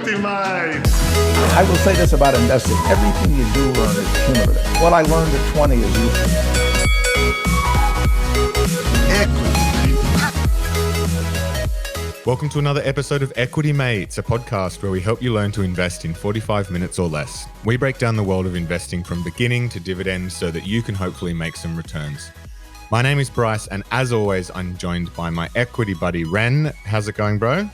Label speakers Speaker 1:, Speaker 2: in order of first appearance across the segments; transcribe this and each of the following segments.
Speaker 1: Equity Mate.
Speaker 2: I will say this about investing. Everything you do learn is cumulative. What I learned at 20 is useful.
Speaker 3: Welcome to another episode of Equity Mates, a podcast where we help you learn to invest in 45 minutes or less. We break down the world of investing from beginning to dividends so that you can hopefully make some returns. My name is Bryce, and as always, I'm joined by my equity buddy, Ren. How's it going, bro?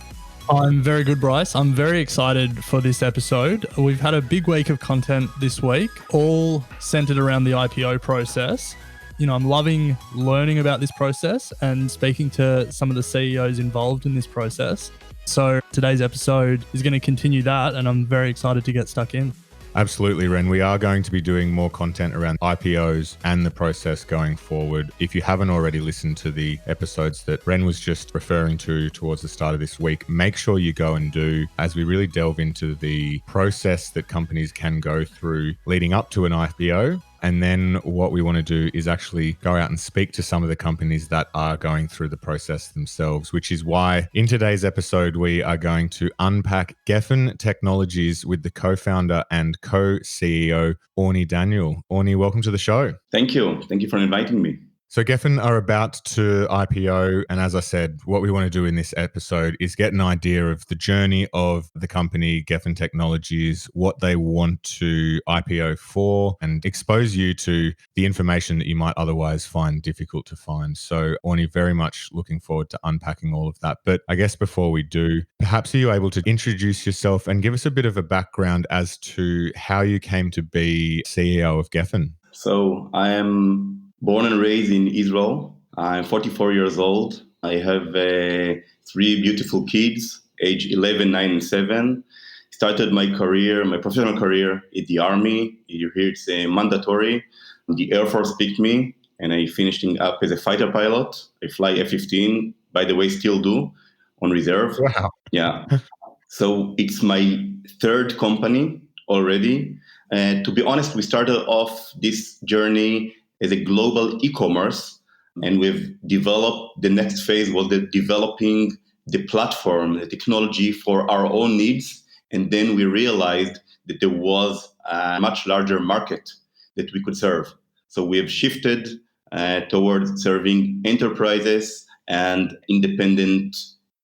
Speaker 4: I'm very good, Bryce. I'm very excited for this episode. We've had a big week of content this week, all centered around the IPO process. You know, I'm loving learning about this process and speaking to some of the CEOs involved in this process. So today's episode is going to continue that, and I'm very excited to get stuck in.
Speaker 3: Absolutely, Ren. We are going to be doing more content around IPOs and the process going forward. If you haven't already listened to the episodes that Ren was just referring to towards the start of this week, make sure you go and do, as we really delve into the process that companies can go through leading up to an IPO. And then what we want to do is actually go out and speak to some of the companies that are going through the process themselves, which is why in today's episode, we are going to unpack Gefen Technologies with the co-founder and co-CEO, Orni Daniel. Orni, welcome to the show.
Speaker 5: Thank you. Thank you for inviting me.
Speaker 3: So Gefen are about to IPO. And as I said, what we want to do in this episode is get an idea of the journey of the company, Gefen Technologies, what they want to IPO for, and expose you to the information that you might otherwise find difficult to find. So Orni, very much looking forward to unpacking all of that. But I guess before we do, perhaps are you able to introduce yourself and give us a bit of a background as to how you came to be CEO of Gefen?
Speaker 5: So I am born and raised in Israel. I'm 44 years old. I have 3 beautiful kids, age 11, 9, and 7. Started my career, my professional career in the Army. You hear it's mandatory. The Air Force picked me, and I finished up as a fighter pilot. I fly F-15, by the way, still do, on reserve.
Speaker 3: Wow.
Speaker 5: Yeah. So it's my third company already. And to be honest, we started off this journey as a global e-commerce, and we've developed, the next phase was developing the platform, the technology for our own needs. And then we realized that there was a much larger market that we could serve. So we have shifted towards serving enterprises and independent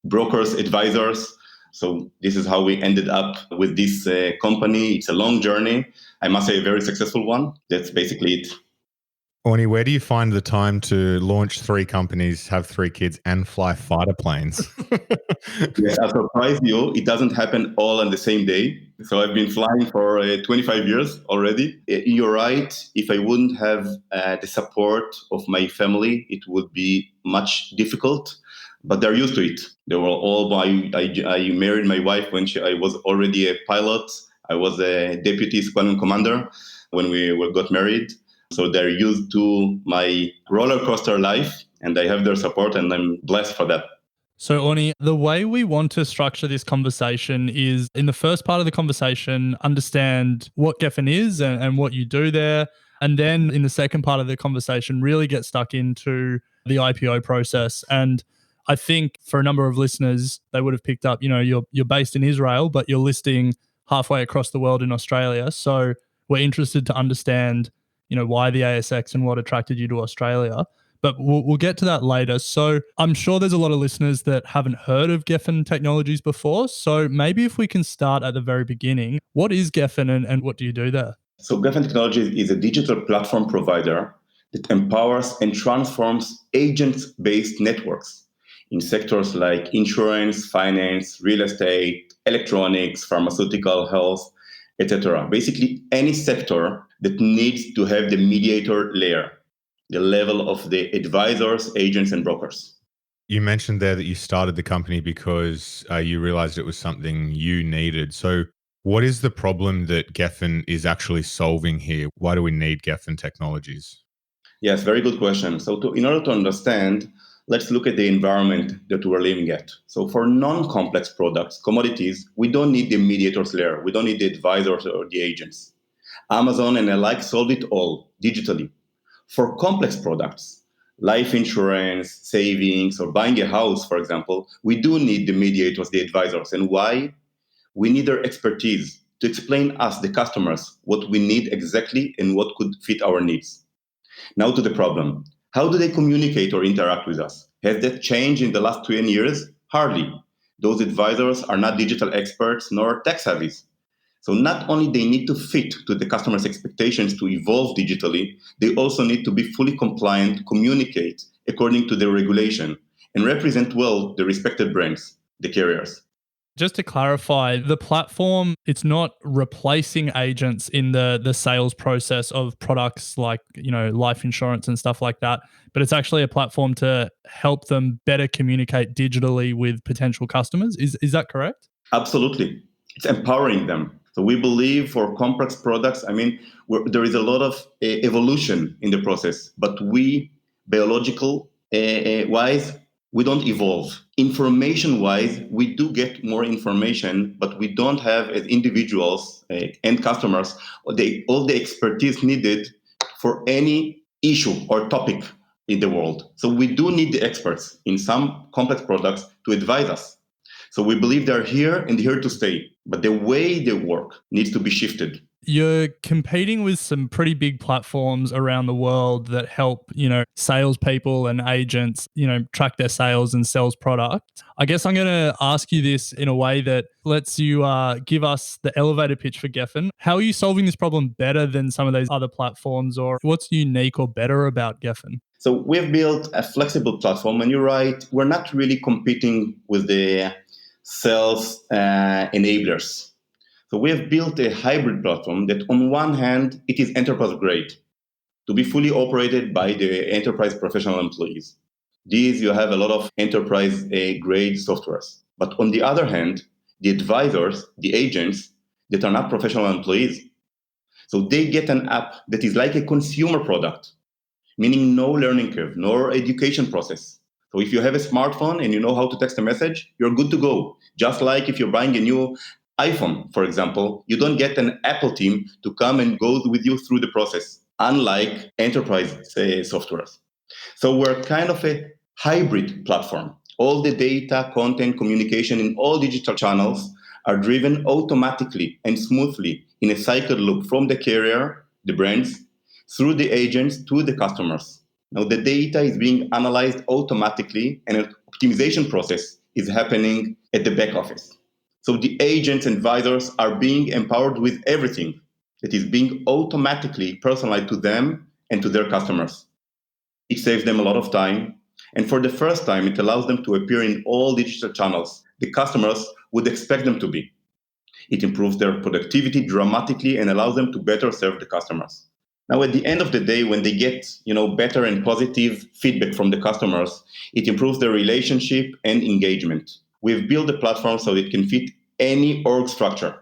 Speaker 5: brokers, advisors. So this is how we ended up with this company. It's a long journey. I must say a very successful one. That's basically it.
Speaker 3: Orni, where do you find the time to launch 3 companies, have 3 kids, and fly fighter planes?
Speaker 5: Yes, I'll surprise you. It doesn't happen all on the same day. So I've been flying for 25 years already. You're right. If I wouldn't have the support of my family, it would be much difficult. But they're used to it. They were all. I married my wife when I was already a pilot. I was a deputy squadron commander when we got married. So they're used to my roller coaster life, and I have their support, and I'm blessed for that.
Speaker 4: So Orni, the way we want to structure this conversation is, in the first part of the conversation, understand what Gefen is and what you do there. And then in the second part of the conversation, really get stuck into the IPO process. And I think for a number of listeners, they would have picked up, you know, you're based in Israel, but you're listing halfway across the world in Australia. So we're interested to understand, you know, why the ASX and what attracted you to Australia. But we'll get to that later. So I'm sure there's a lot of listeners that haven't heard of Gefen Technologies before. So maybe if we can start at the very beginning, what is Gefen and what do you do there?
Speaker 5: So Gefen Technologies is a digital platform provider that empowers and transforms agent-based networks in sectors like insurance, finance, real estate, electronics, pharmaceutical, health, etc. Basically, any sector that needs to have the mediator layer, the level of the advisors, agents, and brokers.
Speaker 3: You mentioned there that you started the company because you realized it was something you needed. So what is the problem that Gefen is actually solving here? Why do we need Gefen Technologies?
Speaker 5: Yes, very good question. So in order to understand, let's look at the environment that we're living at. So for non-complex products, commodities, we don't need the mediators layer. We don't need the advisors or the agents. Amazon and the like solved it all digitally. For complex products, life insurance, savings, or buying a house, for example, we do need the mediators, the advisors. And why? We need their expertise to explain us, the customers, what we need exactly and what could fit our needs. Now to the problem. How do they communicate or interact with us? Has that changed in the last 20 years? Hardly. Those advisors are not digital experts nor tech savvies. So not only they need to fit to the customer's expectations to evolve digitally, they also need to be fully compliant, communicate according to the regulation, and represent well the respected brands, the carriers.
Speaker 4: Just to clarify, the platform, it's not replacing agents in the sales process of products like, life insurance and stuff like that, but it's actually a platform to help them better communicate digitally with potential customers. Is that correct?
Speaker 5: Absolutely. It's empowering them. So we believe for complex products, there is a lot of evolution in the process, but we, biological wise, we don't evolve. Information wise, we do get more information, but we don't have as individuals and customers all the expertise needed for any issue or topic in the world. So we do need the experts in some complex products to advise us. So we believe they're here and here to stay, but the way they work needs to be shifted.
Speaker 4: You're competing with some pretty big platforms around the world that help, salespeople and agents, track their sales and sales product. I guess I'm going to ask you this in a way that lets you give us the elevator pitch for Gefen. How are you solving this problem better than some of those other platforms, or what's unique or better about Gefen?
Speaker 5: So we've built a flexible platform, and you're right, we're not really competing with the sales enablers. So we have built a hybrid platform that on one hand, it is enterprise grade to be fully operated by the enterprise professional employees. These, you have a lot of enterprise grade softwares. But on the other hand, the advisors, the agents that are not professional employees, so they get an app that is like a consumer product, meaning no learning curve, no education process. So if you have a smartphone and you know how to text a message, you're good to go. Just like if you're buying a new iPhone, for example, you don't get an Apple team to come and go with you through the process, unlike enterprise softwares. So we're kind of a hybrid platform. All the data, content, communication in all digital channels are driven automatically and smoothly in a cycle loop from the carrier, the brands, through the agents to the customers. Now the data is being analyzed automatically and an optimization process is happening at the back office. So the agents and advisors are being empowered with everything that is being automatically personalized to them and to their customers. It saves them a lot of time. And for the first time, it allows them to appear in all digital channels the customers would expect them to be. It improves their productivity dramatically and allows them to better serve the customers. Now, at the end of the day, when they get better and positive feedback from the customers, it improves their relationship and engagement. We've built a platform so it can fit any org structure,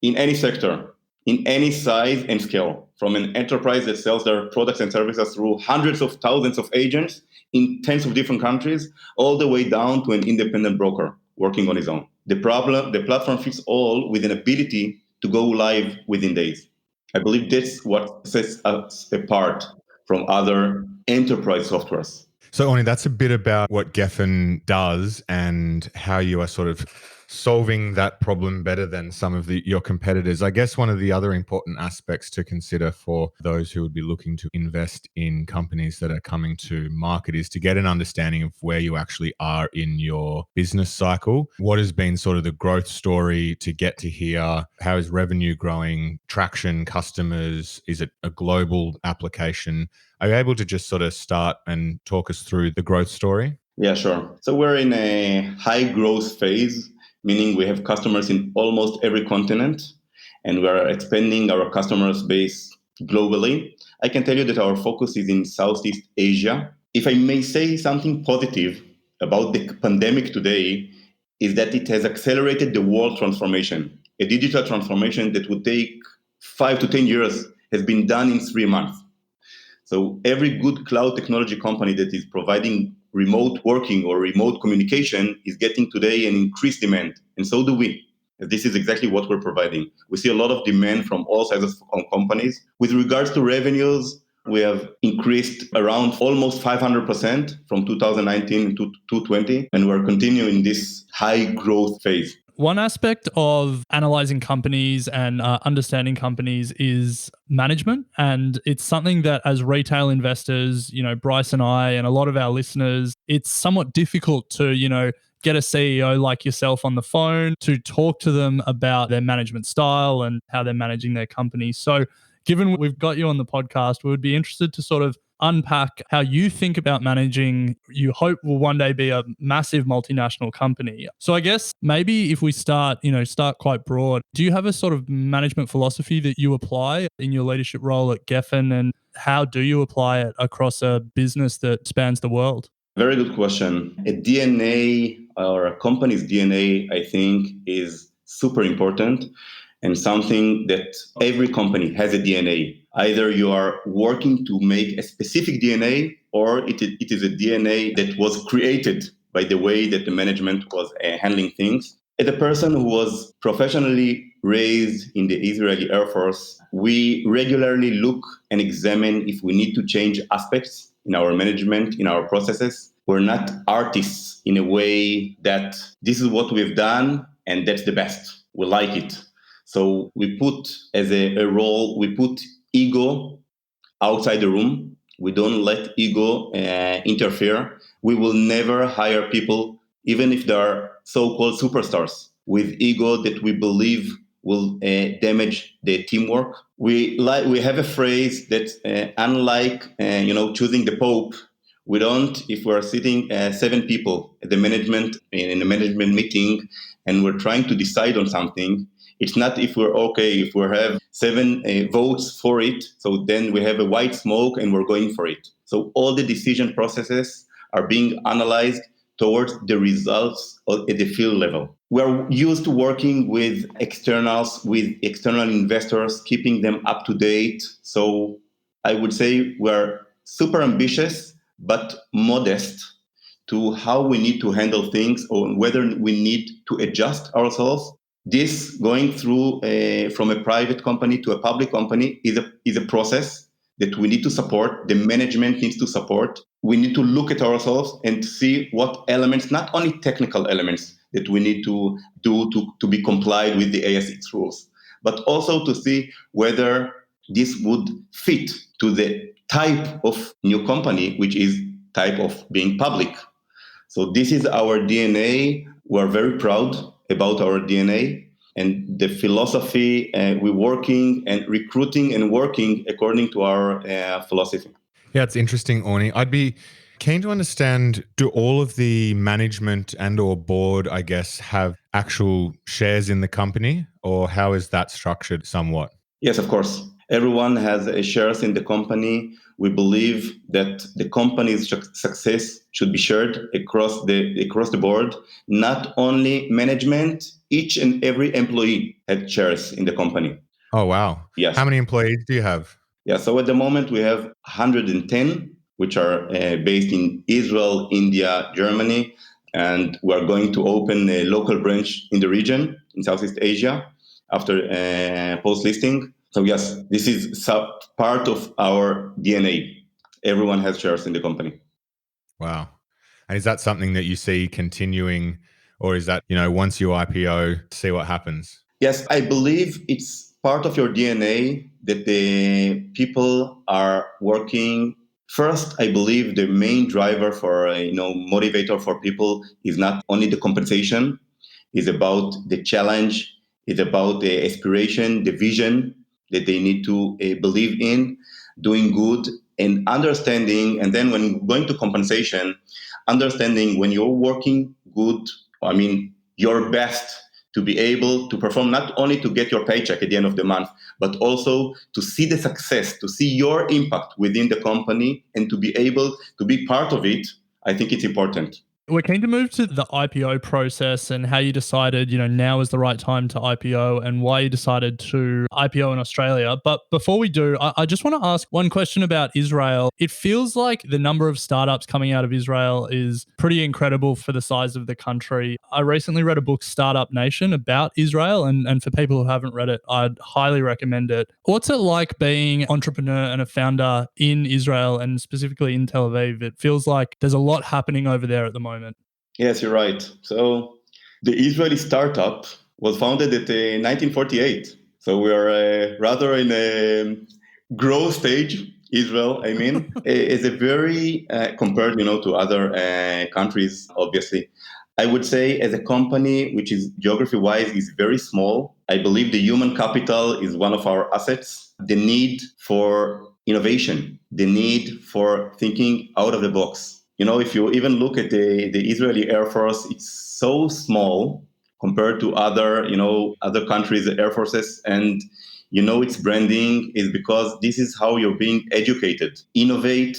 Speaker 5: in any sector, in any size and scale, from an enterprise that sells their products and services through hundreds of thousands of agents in tens of different countries, all the way down to an independent broker working on his own. The platform fits all with an ability to go live within days. I believe that's what sets us apart from other enterprise softwares.
Speaker 3: So, Orni, that's a bit about what Gefen does and how you are sort of solving that problem better than some of your competitors. I guess one of the other important aspects to consider for those who would be looking to invest in companies that are coming to market is to get an understanding of where you actually are in your business cycle. What has been sort of the growth story to get to here? How is revenue growing? Traction, customers? Is it a global application? Are you able to just sort of start and talk us through the growth story?
Speaker 5: Yeah, sure. So we're in a high growth phase, meaning we have customers in almost every continent, and we are expanding our customers base globally. I can tell you that our focus is in Southeast Asia. If I may say something positive about the pandemic today, is that it has accelerated the world transformation. A digital transformation that would take 5 to 10 years has been done in 3 months. So every good cloud technology company that is providing remote working or remote communication is getting today an increased demand. And so do we. This is exactly what we're providing. We see a lot of demand from all sizes of companies. With regards to revenues, we have increased around almost 500% from 2019 to 2020, and we're continuing this high growth phase.
Speaker 4: One aspect of analyzing companies and understanding companies is management. And it's something that as retail investors, Bryce and I and a lot of our listeners, it's somewhat difficult to, get a CEO like yourself on the phone to talk to them about their management style and how they're managing their company. So given we've got you on the podcast, we would be interested to sort of unpack how you think about managing, you hope will one day be a massive multinational company. So I guess maybe if we start quite broad, do you have a sort of management philosophy that you apply in your leadership role at Gefen, and how do you apply it across a business that spans the world?
Speaker 5: Very good question. A DNA or a company's DNA, I think, is super important and something that every company has a DNA. Either you are working to make a specific DNA or it is a DNA that was created by the way that the management was handling things. As a person who was professionally raised in the Israeli Air Force, we regularly look and examine if we need to change aspects in our management, in our processes. We're not artists in a way that this is what we've done and that's the best. We like it. So we put as a role, we put ego outside the room. We don't let ego interfere. We will never hire people, even if they are so-called superstars, with ego that we believe will damage the teamwork. We have a phrase that unlike choosing the Pope, we don't. If we're sitting 7 people at the management in a management meeting and we're trying to decide on something, it's not if we're okay, if we have 7 votes for it, so then we have a white smoke and we're going for it. So all the decision processes are being analyzed towards the results at the field level. We're used to working with externals, with external investors, keeping them up to date. So I would say we're super ambitious, but modest to how we need to handle things or whether we need to adjust ourselves. This going through from a private company to a public company is a process that we need to support. The management needs to support. We need to look at ourselves and see what elements, not only technical elements that we need to do to be complied with the ASX rules, but also to see whether this would fit to the type of new company, which is type of being public. So this is our DNA. We're very proud about our DNA and the philosophy. We're working and recruiting and working according to our philosophy.
Speaker 3: Yeah, it's interesting, Orni. I'd be keen to understand, do all of the management and or board, I guess, have actual shares in the company, or how is that structured somewhat?
Speaker 5: Yes, of course. Everyone has shares in the company. We believe that the company's success should be shared across the board. Not only management, each and every employee had shares in the company.
Speaker 3: Oh, wow.
Speaker 5: Yes.
Speaker 3: How many employees do you have?
Speaker 5: Yeah, so at the moment we have 110, which are based in Israel, India, Germany, and we're going to open a local branch in the region in Southeast Asia after post-listing. So yes, this is part of our DNA. Everyone has shares in the company.
Speaker 3: Wow. And is that something that you see continuing, or is that, once you IPO, see what happens?
Speaker 5: Yes, I believe it's part of your DNA that the people are working. First, I believe the main driver for, motivator for people is not only the compensation, is about the challenge, is about the aspiration, the vision that they need to believe in, doing good and understanding. And then when going to compensation, understanding when you're working good, your best to be able to perform, not only to get your paycheck at the end of the month, but also to see the success, to see your impact within the company and to be able to be part of it. I think it's important.
Speaker 4: We're keen to move to the IPO process and how you decided, now is the right time to IPO and why you decided to IPO in Australia. But before we do, I just want to ask one question about Israel. It feels like the number of startups coming out of Israel is pretty incredible for the size of the country. I recently read a book, Startup Nation, about Israel. And for people who haven't read it, I'd highly recommend it. What's it like being an entrepreneur and a founder in Israel and specifically in Tel Aviv? It feels like there's a lot happening over there at the moment.
Speaker 5: Yes, you're right. So The Israeli startup was founded at 1948. So we are rather in a growth stage. Israel, I mean, is a very compared, to other countries. Obviously, I would say as a company which is geography-wise is very small. I believe the human capital is one of our assets. The need for innovation, the need for thinking out of the box. If you even look at the Israeli Air Force, it's so small compared to other countries' air forces, and its branding is because this is how you're being educated. Innovate,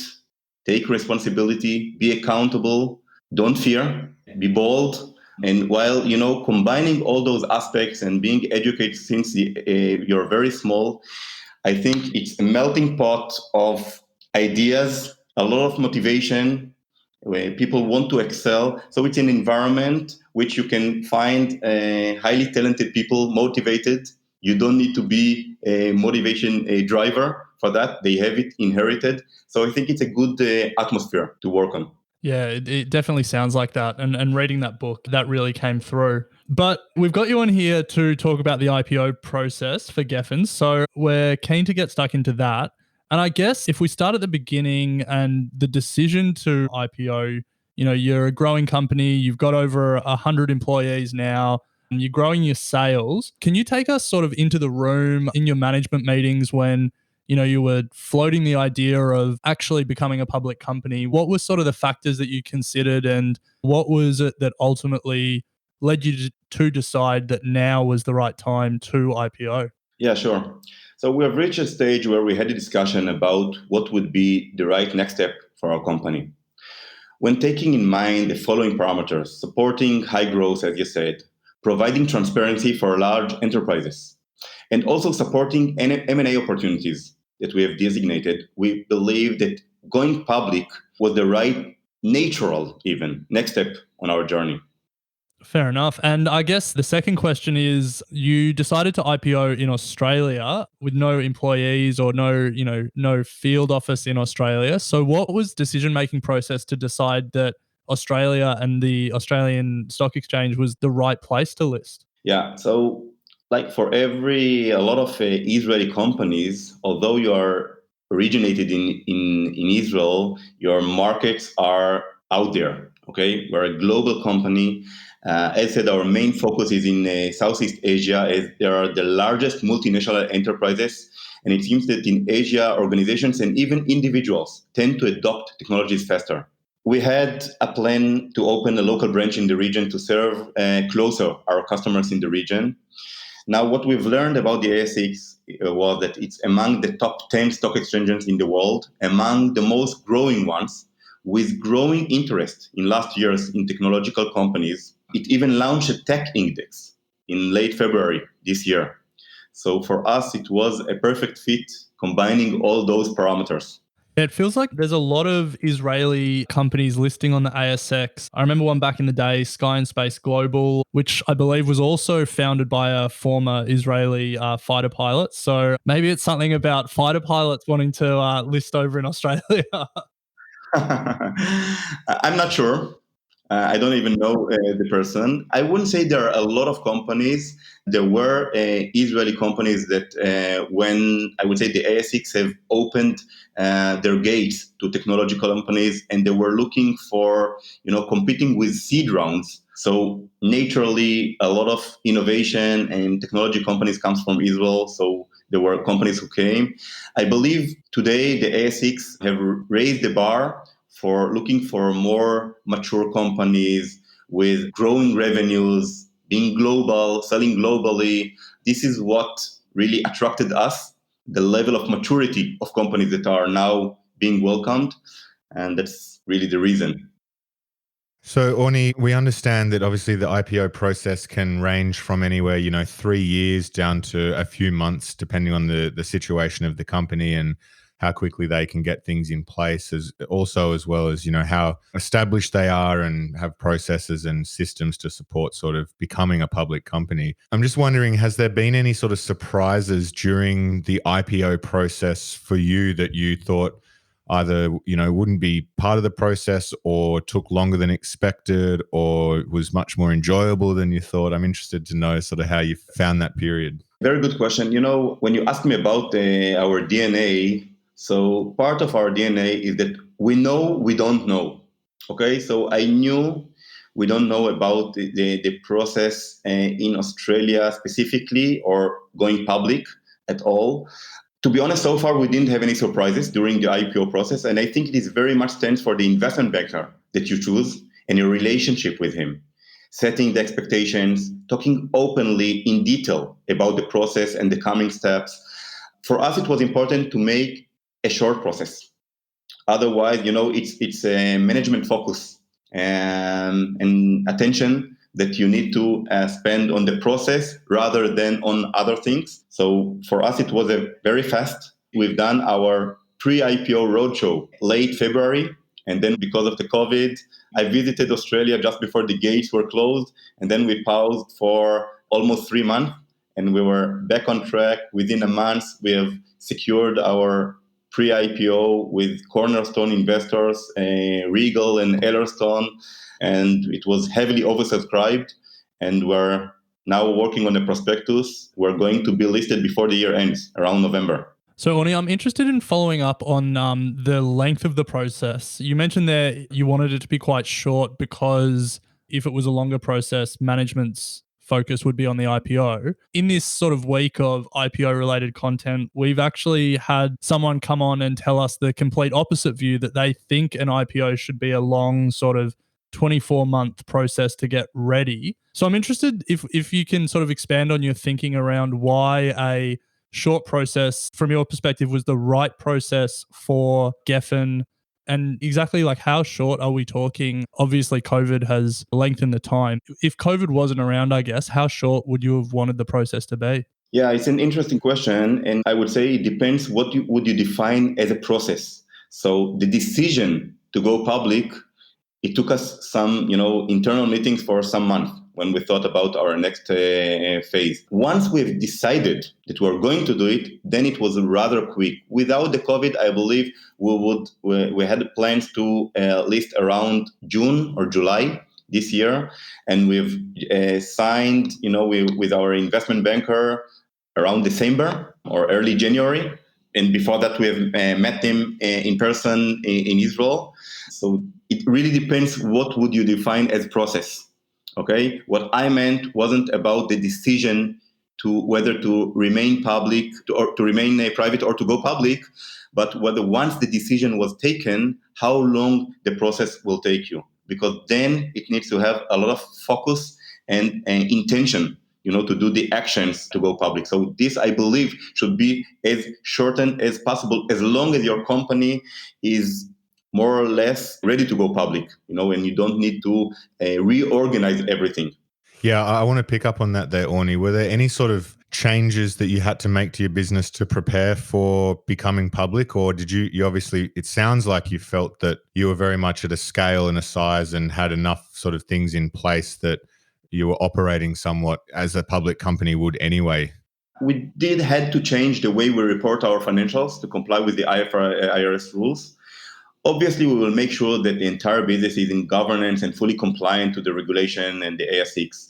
Speaker 5: take responsibility, be accountable, don't fear, be bold. And while, combining all those aspects and being educated since you're very small, I think it's a melting pot of ideas, a lot of motivation, where people want to excel. So it's an environment which you can find highly talented people motivated. You don't need to be a motivation driver for that. They have it inherited. So I think it's a good atmosphere to work on.
Speaker 4: Yeah, it definitely sounds like that. And reading that book, that really came through. But we've got you on here to talk about the IPO process for Gefen. So we're keen to get stuck into that. And I guess if we start at the beginning and the decision to IPO, you're a growing company, you've got over 100 employees now, and you're growing your sales. Can you take us sort of into the room in your management meetings when you were floating the idea of actually becoming a public company? What were sort of the factors that you considered, and what was it that ultimately led you to decide that now was the right time to IPO?
Speaker 5: Yeah, sure. So we have reached a stage where we had a discussion about what would be the right next step for our company. When taking in mind the following parameters, supporting high growth, as you said, providing transparency for large enterprises, and also supporting M&A opportunities that we have designated, we believe that going public was the right, natural even, next step on our journey.
Speaker 4: Fair enough. And I guess the second question is, you decided to IPO in Australia with no employees or no field office in Australia. So what was decision-making process to decide that Australia and the Australian Stock Exchange was the right place to list?
Speaker 5: Yeah, so like for a lot of Israeli companies, although you are originated in Israel, your markets are out there. Okay, we're a global company. As said, our main focus is in Southeast Asia, as there are the largest multinational enterprises. And it seems that in Asia, organizations and even individuals tend to adopt technologies faster. We had a plan to open a local branch in the region to serve closer our customers in the region. Now, what we've learned about the ASX was that it's among the top 10 stock exchanges in the world, among the most growing ones, with growing interest in last years in technological companies. It even launched a tech index in late February this year. So for us, it was a perfect fit, combining all those parameters.
Speaker 4: It feels like there's a lot of Israeli companies listing on the ASX. I remember one back in the day, Sky and Space Global, which I believe was also founded by a former Israeli fighter pilot. So maybe it's something about fighter pilots wanting to list over in Australia.
Speaker 5: I'm not sure. I don't even know the person. I wouldn't say there are a lot of companies. There were Israeli companies that, when I would say the ASX have opened their gates to technological companies, and they were looking for, competing with seed rounds. So naturally, a lot of innovation and technology companies comes from Israel. So there were companies who came. I believe today the ASX have raised the bar for looking for more mature companies with growing revenues, being global, selling globally. This is what really attracted us, the level of maturity of companies that are now being welcomed. And that's really the reason.
Speaker 3: So, Orni, we understand that obviously the IPO process can range from anywhere, 3 years down to a few months, depending on the situation of the company and how quickly they can get things in place, as well as, how established they are and have processes and systems to support sort of becoming a public company. I'm just wondering, has there been any sort of surprises during the IPO process for you that you thought, either, wouldn't be part of the process or took longer than expected or was much more enjoyable than you thought? I'm interested to know sort of how you found that period.
Speaker 5: Very good question. When you ask me about our DNA, so part of our DNA is that we know we don't know. Okay, so I knew we don't know about the process in Australia specifically or going public at all. To be honest, so far we didn't have any surprises during the IPO process. And I think it is very much stands for the investment banker that you choose and your relationship with him, setting the expectations, talking openly in detail about the process and the coming steps. For us, it was important to make a short process. Otherwise, it's a management focus and attention that you need to spend on the process rather than on other things. So for us, it was a very fast. We've done our pre-IPO roadshow late February. And then because of the COVID, I visited Australia just before the gates were closed. And then we paused for almost 3 months. And we were back on track. Within a month, we have secured our pre-IPO with cornerstone investors, Regal and Ellerston, and it was heavily oversubscribed. And we're now working on a prospectus. We're going to be listed before the year ends, around November.
Speaker 4: So, Orni, I'm interested in following up on the length of the process. You mentioned there you wanted it to be quite short because if it was a longer process, management's focus would be on the IPO. In this sort of week of IPO related content, we've actually had someone come on and tell us the complete opposite view, that they think an IPO should be a long sort of 24-month process to get ready. So I'm interested if you can sort of expand on your thinking around why a short process from your perspective was the right process for Gefen, and exactly like how short are we talking? Obviously, COVID has lengthened the time. If COVID wasn't around, I guess, how short would you have wanted the process to be?
Speaker 5: Yeah, it's an interesting question. And I would say it depends what would you define as a process. So the decision to go public, it took us some, internal meetings for some months when we thought about our next phase. Once we've decided that we're going to do it, then it was rather quick. Without the COVID, I believe we had plans to list around June or July this year, and we've signed, with our investment banker around December or early January. And before that, we have met him in person in Israel. So it really depends what would you define as process. Okay, what I meant wasn't about the decision to whether to remain public or to remain private or to go public, but whether once the decision was taken, how long the process will take you. Because then it needs to have a lot of focus and intention, to do the actions to go public. So this, I believe, should be as shortened as possible, as long as your company is more or less ready to go public, and you don't need to reorganize everything.
Speaker 3: Yeah, I want to pick up on that there, Orni. Were there any sort of changes that you had to make to your business to prepare for becoming public? Or did you obviously, it sounds like you felt that you were very much at a scale and a size and had enough sort of things in place that you were operating somewhat as a public company would anyway.
Speaker 5: We did had to change the way we report our financials to comply with the IRS rules. Obviously, we will make sure that the entire business is in governance and fully compliant to the regulation and the ASX.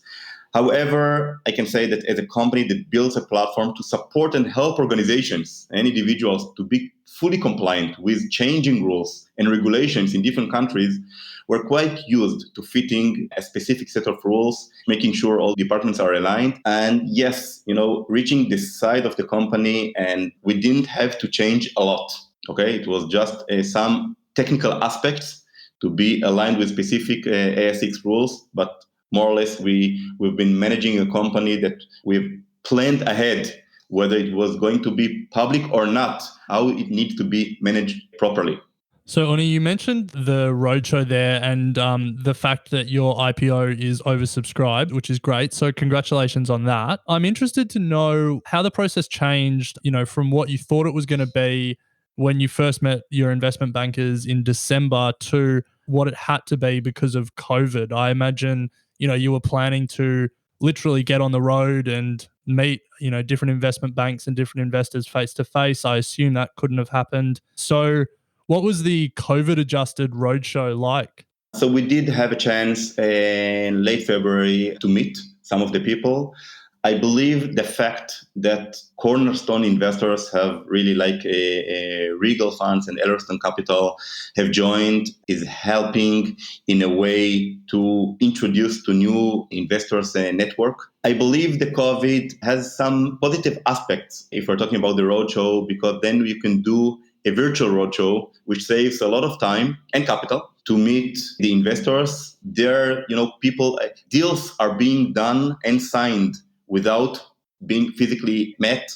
Speaker 5: However, I can say that as a company that builds a platform to support and help organizations and individuals to be fully compliant with changing rules and regulations in different countries, we're quite used to fitting a specific set of rules, making sure all departments are aligned. And yes, reaching the side of the company, and we didn't have to change a lot. Okay, it was just some technical aspects to be aligned with specific ASX rules, but more or less we've been managing a company that we've planned ahead, whether it was going to be public or not, how it needs to be managed properly.
Speaker 4: So, Orni, you mentioned the roadshow there and the fact that your IPO is oversubscribed, which is great. So congratulations on that. I'm interested to know how the process changed, from what you thought it was going to be when you first met your investment bankers in December to what it had to be because of COVID. I imagine, you were planning to literally get on the road and meet, different investment banks and different investors face to face. I assume that couldn't have happened. So What was the COVID adjusted roadshow like?
Speaker 5: So we did have a chance in late February to meet some of the people. I believe the fact that cornerstone investors have really like a Regal Funds and Ellerston Capital have joined is helping in a way to introduce to new investors a network. I believe the COVID has some positive aspects if we're talking about the roadshow, because then you can do a virtual roadshow, which saves a lot of time and capital to meet the investors. There, people, deals are being done and signed without being physically met.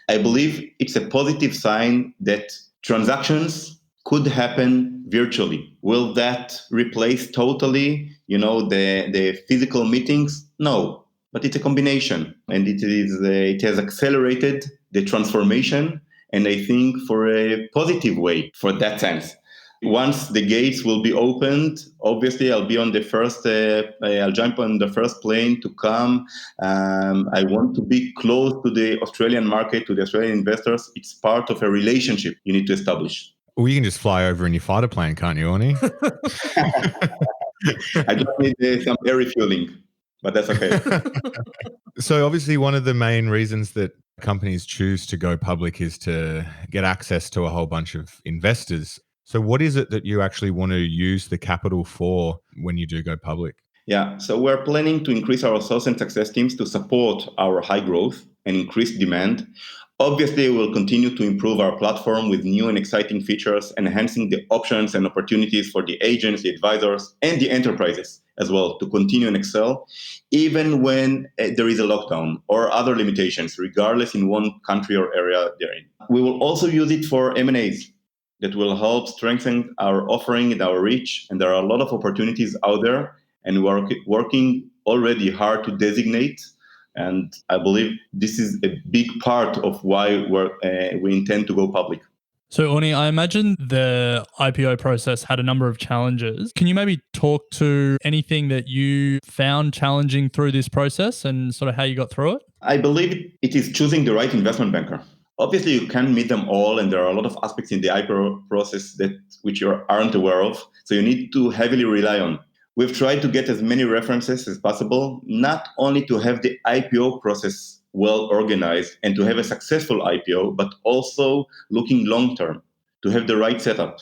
Speaker 5: I believe it's a positive sign that transactions could happen virtually. Will that replace totally, the physical meetings? No, but it's a combination, and it has accelerated the transformation, and I think for a positive way for that sense. Once the gates will be opened, obviously I'll be on the first. I'll jump on the first plane to come. I want to be close to the Australian market, to the Australian investors. It's part of a relationship you need to establish.
Speaker 3: Well, you can just fly over in your fighter plane, can't you, Orni?
Speaker 5: I just need some air refueling, but that's okay.
Speaker 3: So obviously one of the main reasons that companies choose to go public is to get access to a whole bunch of investors. So what is it that you actually want to use the capital for when you do go public?
Speaker 5: Yeah, so we're planning to increase our sales and success teams to support our high growth and increased demand. Obviously, we'll continue to improve our platform with new and exciting features, enhancing the options and opportunities for the agents, the advisors, and the enterprises as well to continue and excel, even when there is a lockdown or other limitations, regardless in one country or area they're in. We will also use it for M&As that will help strengthen our offering and our reach. And there are a lot of opportunities out there, and we're working already hard to designate. And I believe this is a big part of why we intend to go public.
Speaker 4: So, Orni, I imagine the IPO process had a number of challenges. Can you maybe talk to anything that you found challenging through this process and sort of how you got through it?
Speaker 5: I believe it is choosing the right investment banker. Obviously, you can't meet them all, and there are a lot of aspects in the IPO process which you aren't aware of. So you need to heavily rely on. We've tried to get as many references as possible, not only to have the IPO process well organized and to have a successful IPO, but also looking long term, to have the right setup.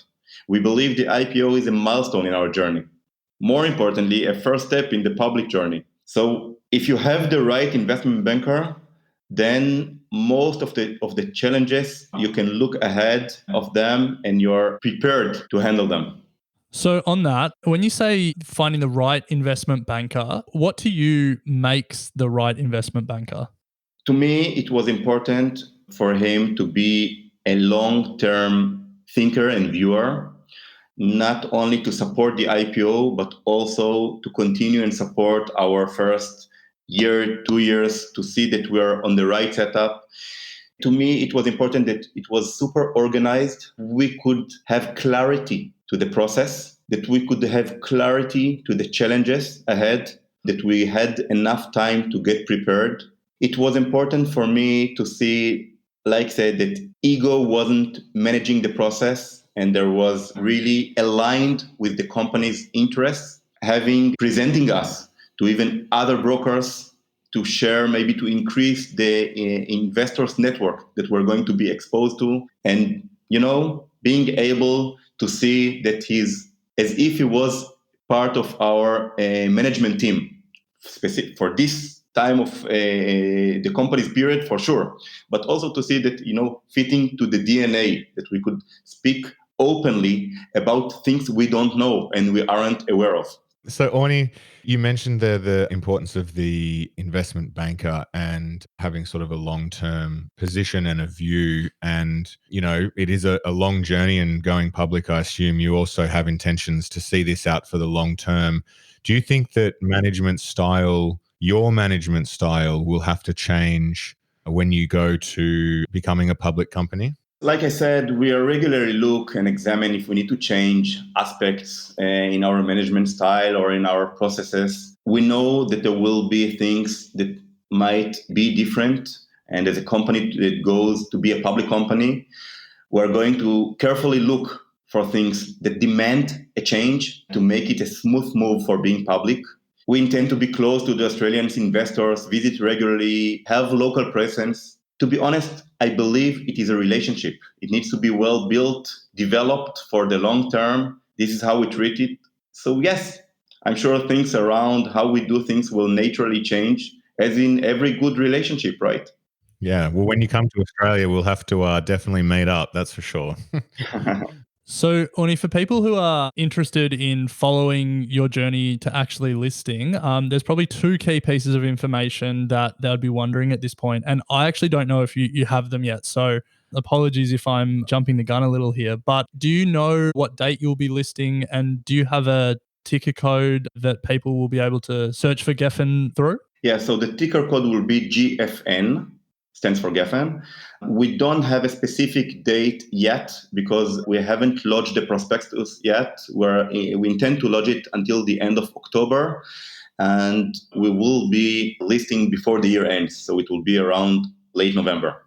Speaker 5: We believe the IPO is a milestone in our journey. More importantly, a first step in the public journey. So if you have the right investment banker, then most of the challenges, you can look ahead of them and you're prepared to handle them.
Speaker 4: So on that, when you say finding the right investment banker, what to you makes the right investment banker?
Speaker 5: To me, it was important for him to be a long-term thinker and viewer, not only to support the IPO, but also to continue and support our first year, 2 years, to see that we're on the right setup. To me, it was important that it was super organized. We could have clarity to the process, that we could have clarity to the challenges ahead, that we had enough time to get prepared. It was important for me to see, like I said, that ego wasn't managing the process and there was really aligned with the company's interests, presenting us to even other brokers to share, maybe to increase the investors network that we're going to be exposed to. And, being able to see that he's as if he was part of our management team specific for this time of the company's period, for sure, but also to see that, fitting to the DNA, that we could speak openly about things we don't know and we aren't aware of.
Speaker 3: So, Orni, you mentioned the importance of the investment banker and having sort of a long-term position and a view. And, it is a long journey, and going public, I assume you also have intentions to see this out for the long term. Do you think that your management style will have to change when you go to becoming a public company?
Speaker 5: Like I said, we regularly look and examine if we need to change aspects in our management style or in our processes. We know that there will be things that might be different. And as a company that goes to be a public company, we're going to carefully look for things that demand a change to make it a smooth move for being public. We intend to be close to the Australian investors, visit regularly, have local presence. To be honest, I believe it is a relationship. It needs to be well built, developed for the long term. This is how we treat it. So yes, I'm sure things around how we do things will naturally change, as in every good relationship, right?
Speaker 3: Yeah. Well, when you come to Australia, we'll have to definitely meet up. That's for sure.
Speaker 4: So, Orni, for people who are interested in following your journey to actually listing, there's probably two key pieces of information that they would be wondering at this point. And I actually don't know if you have them yet. So, apologies if I'm jumping the gun a little here. But do you know what date you'll be listing? And do you have a ticker code that people will be able to search for Gefen through?
Speaker 5: Yeah, so the ticker code will be GFN, stands for Gefen. We don't have a specific date yet because we haven't lodged the prospectus yet. We intend to lodge it until the end of October, and we will be listing before the year ends. So it will be around late November.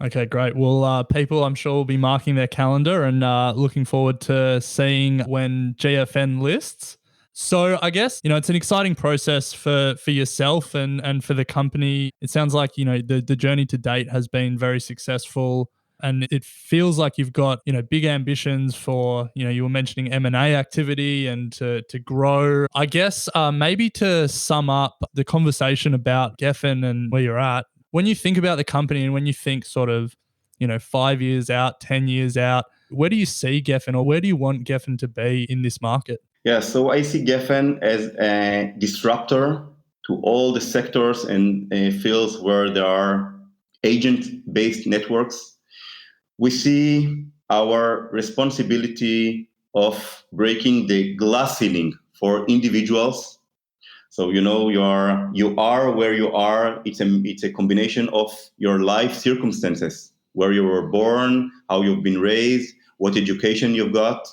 Speaker 4: Okay, great. Well, people, I'm sure, will be marking their calendar and looking forward to seeing when GFN lists. So I guess, it's an exciting process for yourself and for the company. It sounds like, the journey to date has been very successful, and it feels like you've got, big ambitions for, you were mentioning M&A activity and to grow. I guess maybe to sum up the conversation about Gefen and where you're at, when you think about the company and when you think sort of, 5 years out, 10 years out, where do you see Gefen, or where do you want Gefen to be in this market?
Speaker 5: Yeah, so I see Gefen as a disruptor to all the sectors and fields where there are agent-based networks. We see our responsibility of breaking the glass ceiling for individuals. So you are where you are. It's a combination of your life circumstances, where you were born, how you've been raised, what education you've got.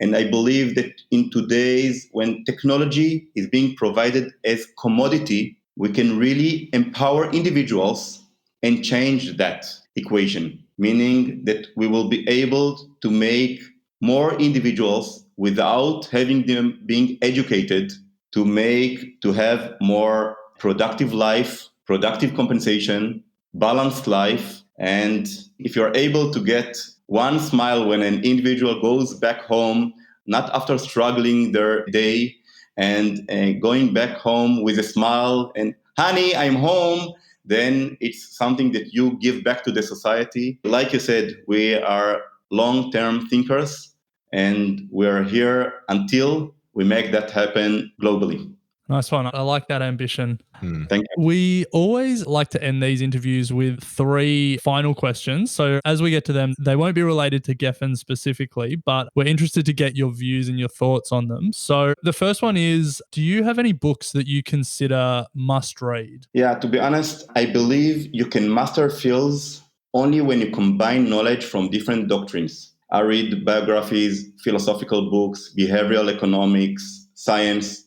Speaker 5: And I believe that in today's, when technology is being provided as commodity, we can really empower individuals and change that equation, meaning that we will be able to make more individuals without having them being educated to have more productive life, productive compensation, balanced life. And if you're able to get one smile when an individual goes back home, not after struggling their day, and going back home with a smile and, honey, I'm home, then it's something that you give back to the society. Like you said, we are long-term thinkers, and we're here until we make that happen globally.
Speaker 4: Nice one. I like that ambition.
Speaker 5: Thank you.
Speaker 4: We always like to end these interviews with 3 final questions. So as we get to them, they won't be related to Gefen specifically, but we're interested to get your views and your thoughts on them. So the first one is, do you have any books that you consider must read?
Speaker 5: Yeah, to be honest, I believe you can master fields only when you combine knowledge from different doctrines. I read biographies, philosophical books, behavioral economics, science.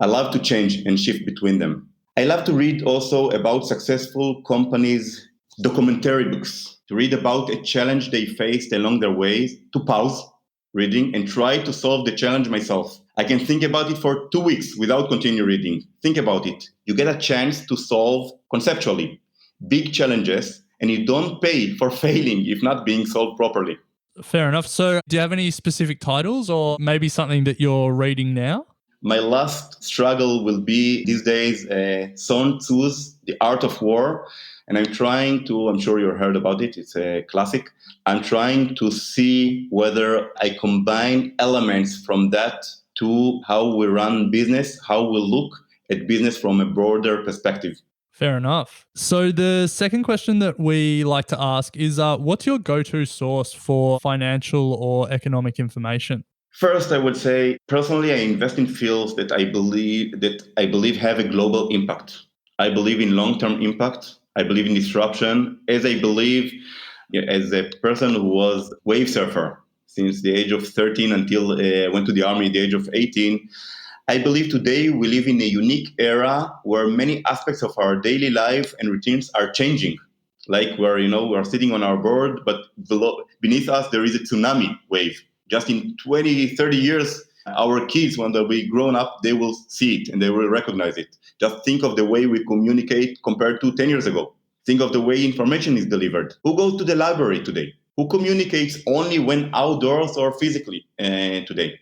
Speaker 5: I love to change and shift between them. I love to read also about successful companies' documentary books, to read about a challenge they faced along their way, to pause reading and try to solve the challenge myself. I can think about it for 2 weeks without continue reading. Think about it. You get a chance to solve conceptually big challenges, and you don't pay for failing if not being solved properly.
Speaker 4: Fair enough. So do you have any specific titles or maybe something that you're reading now?
Speaker 5: My last struggle will be these days Sun Tzu's The Art of War. And I'm sure you heard about it, it's a classic. I'm trying to see whether I combine elements from that to how we run business, how we look at business from a broader perspective.
Speaker 4: Fair enough. So the second question that we like to ask is, what's your go-to source for financial or economic information?
Speaker 5: First, I would say personally, I invest in fields that I believe have a global impact. I believe in long-term impact. I believe in disruption. As I believe, as a person who was wave surfer since the age of 13 until went to the army at the age of 18, I believe today we live in a unique era where many aspects of our daily life and routines are changing. Like we're sitting on our board, but beneath us there is a tsunami wave Just in 20, 30 years, our kids, when they'll be grown up, they will see it and they will recognize it. Just think of the way we communicate compared to 10 years ago. Think of the way information is delivered. Who goes to the library today? Who communicates only when outdoors or physically today?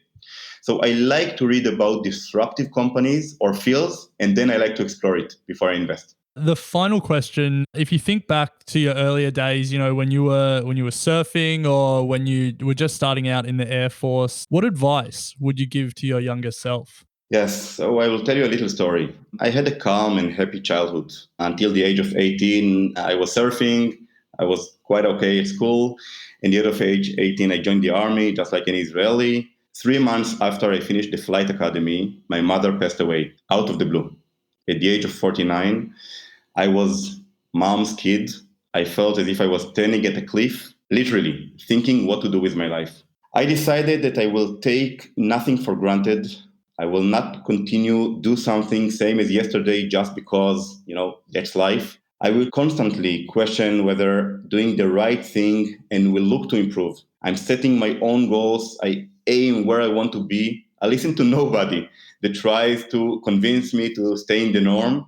Speaker 5: So I like to read about disruptive companies or fields, and then I like to explore it before I invest.
Speaker 4: The final question, if you think back to your earlier days, when you were surfing or when you were just starting out in the Air Force, what advice would you give to your younger self?
Speaker 5: Yes, so I will tell you a little story. I had a calm and happy childhood. Until the age of 18, I was surfing. I was quite okay at school. And the age of 18, I joined the army, just like an Israeli. 3 months after I finished the flight academy, my mother passed away out of the blue. At the age of 49, I was mom's kid. I felt as if I was standing at a cliff, literally thinking what to do with my life. I decided that I will take nothing for granted. I will not continue do something same as yesterday just because, that's life. I will constantly question whether doing the right thing and will look to improve. I'm setting my own goals. I aim where I want to be. I listen to nobody that tries to convince me to stay in the norm.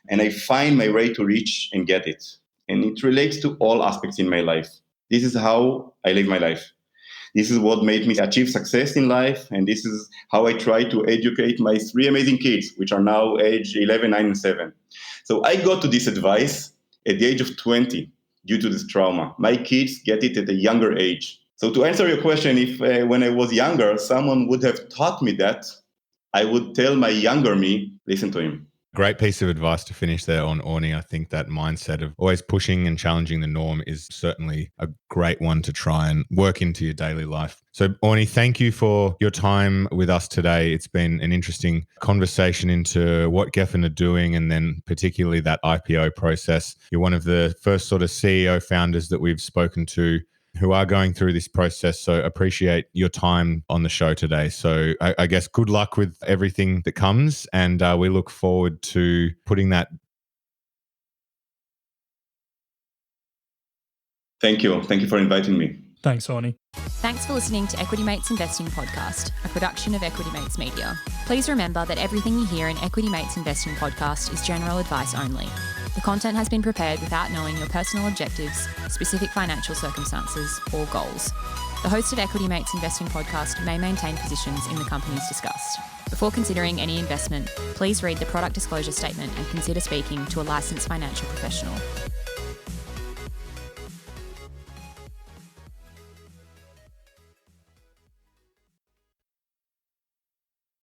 Speaker 5: And I find my way to reach and get it. And it relates to all aspects in my life. This is how I live my life. This is what made me achieve success in life. And this is how I try to educate my 3 amazing kids, which are now age 11, 9, and 7. So I got to this advice at the age of 20 due to this trauma. My kids get it at a younger age. So to answer your question, if when I was younger, someone would have taught me that, I would tell my younger me, listen to him.
Speaker 3: Great piece of advice to finish there on, Orni. I think that mindset of always pushing and challenging the norm is certainly a great one to try and work into your daily life. So, Orni, thank you for your time with us today. It's been an interesting conversation into what Gefen are doing and then particularly that IPO process. You're one of the first sort of CEO founders that we've spoken to who are going through this process. So appreciate your time on the show today. So I guess good luck with everything that comes. And we look forward to putting that.
Speaker 5: Thank you. Thank you for inviting me.
Speaker 4: Thanks, Orni.
Speaker 1: Thanks for listening to Equity Mates Investing Podcast, a production of Equity Mates Media. Please remember that everything you hear in Equity Mates Investing Podcast is general advice only. The content has been prepared without knowing your personal objectives, specific financial circumstances, or goals. The host of Equity Mates Investing Podcast may maintain positions in the companies discussed. Before considering any investment, please read the product disclosure statement and consider speaking to a licensed financial professional.